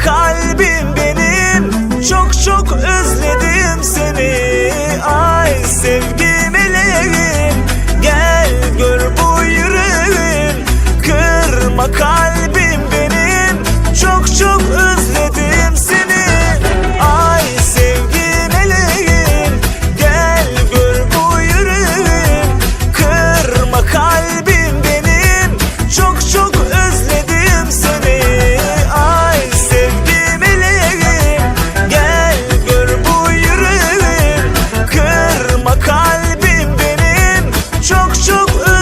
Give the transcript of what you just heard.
kalbim benim, çok çok özledim seni. Ay sevgi meleğim, gel gör bu yüreğim. Kırma kalbim benim, çok çok özledim seni. Ay sevgi meleğim, gel gör bu yüreğim. Kırma kalbim benim, çok çok özledim seni. Ay sevgi meleğim, gel gör bu yüreğim. Kırma kalbim benim, çok çok özledim